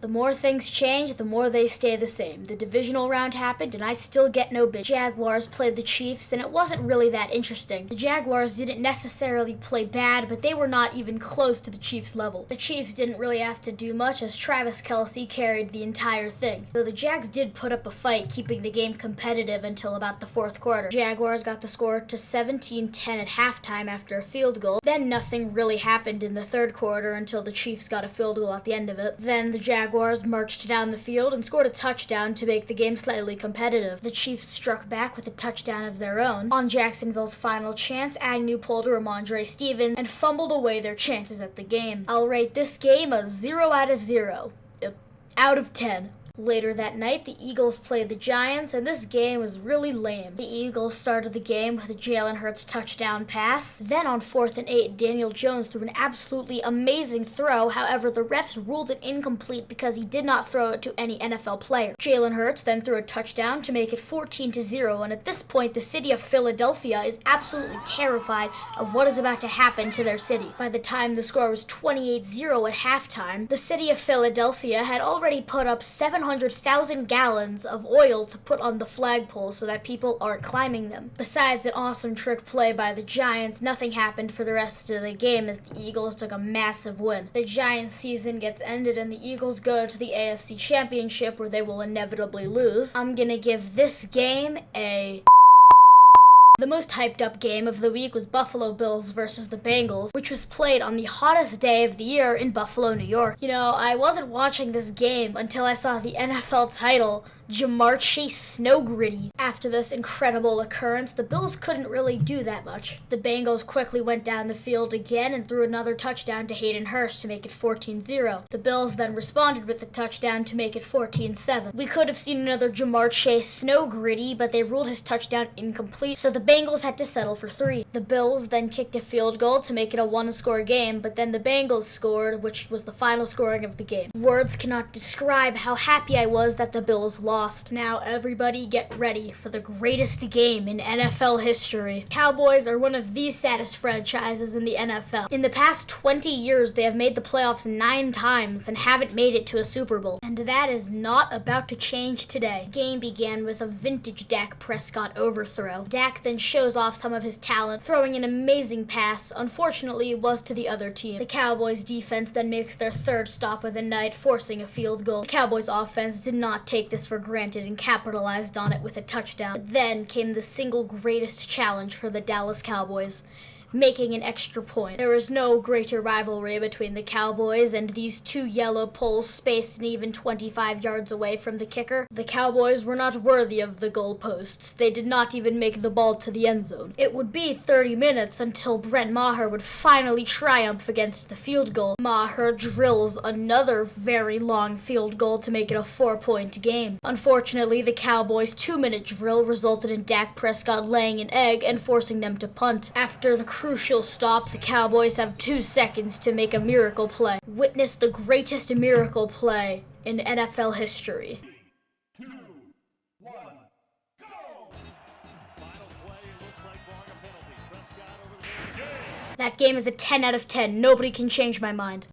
The more things change, the more they stay the same. The divisional round happened, and I still get no bitch. Jaguars played the Chiefs, and it wasn't really that interesting. The Jaguars didn't necessarily play bad, but they were not even close to the Chiefs' level. The Chiefs didn't really have to do much, as Travis Kelce carried the entire thing. Though the Jags did put up a fight, keeping the game competitive until about the fourth quarter. Jaguars got the score to 17-10 at halftime after a field goal. Then nothing really happened in the third quarter until the Chiefs got a field goal at the end of it. Then the Jaguars marched down the field and scored a touchdown to make the game slightly competitive. The Chiefs struck back with a touchdown of their own. On Jacksonville's final chance, Agnew pulled a Ramondre Stevenson and fumbled away their chances at the game. I'll rate this game a 0 out of 0. Out of 10. Later that night, the Eagles played the Giants, and this game was really lame. The Eagles started the game with a Jalen Hurts touchdown pass. Then on 4th and 8, Daniel Jones threw an absolutely amazing throw. However, the refs ruled it incomplete because he did not throw it to any NFL player. Jalen Hurts then threw a touchdown to make it 14-0, and at this point, the city of Philadelphia is absolutely terrified of what is about to happen to their city. By the time the score was 28-0 at halftime, the city of Philadelphia had already put up 700,000 gallons of oil to put on the flagpole so that people aren't climbing them. Besides an awesome trick play by the Giants, nothing happened for the rest of the game as the Eagles took a massive win. The Giants' season gets ended and the Eagles go to the AFC Championship where they will inevitably lose. I'm gonna give this game a... The most hyped up game of the week was Buffalo Bills versus the Bengals, which was played on the hottest day of the year in Buffalo, New York. You know, I wasn't watching this game until I saw the NFL title, Jamar Chase Snow Gritty. After this incredible occurrence, the Bills couldn't really do that much. The Bengals quickly went down the field again and threw another touchdown to Hayden Hurst to make it 14-0. The Bills then responded with a touchdown to make it 14-7. We could have seen another Jamar Chase Snow Gritty, but they ruled his touchdown incomplete, so the Bengals had to settle for 3. The Bills then kicked a field goal to make it a one-score game, but then the Bengals scored, which was the final scoring of the game. Words cannot describe how happy I was that the Bills lost. Now everybody get ready for the greatest game in NFL history. Cowboys are one of the saddest franchises in the NFL. In the past 20 years, they have made the playoffs 9 times and haven't made it to a Super Bowl. And that is not about to change today. The game began with a vintage Dak Prescott overthrow. Dak then shows off some of his talent, throwing an amazing pass. Unfortunately, it was to the other team. The Cowboys defense then makes their 3rd stop of the night, forcing a field goal. The Cowboys offense did not take this for granted and capitalized on it with a touchdown. But then came the single greatest challenge for the Dallas Cowboys, making an extra point. There is no greater rivalry between the Cowboys and these 2 yellow poles spaced an even 25 yards away from the kicker. The Cowboys were not worthy of the goalposts. They did not even make the ball to the end zone. It would be 30 minutes until Brett Maher would finally triumph against the field goal. Maher drills another very long field goal to make it a 4-point game. Unfortunately, the Cowboys' 2-minute drill resulted in Dak Prescott laying an egg and forcing them to punt. After the crucial stop, the Cowboys have 2 seconds to make a miracle play. Witness the greatest miracle play in NFL history. 3, 2, 1, go! Final play, it looks like wrong a penalty. Prescott over the game. That game is a 10 out of 10. Nobody can change my mind.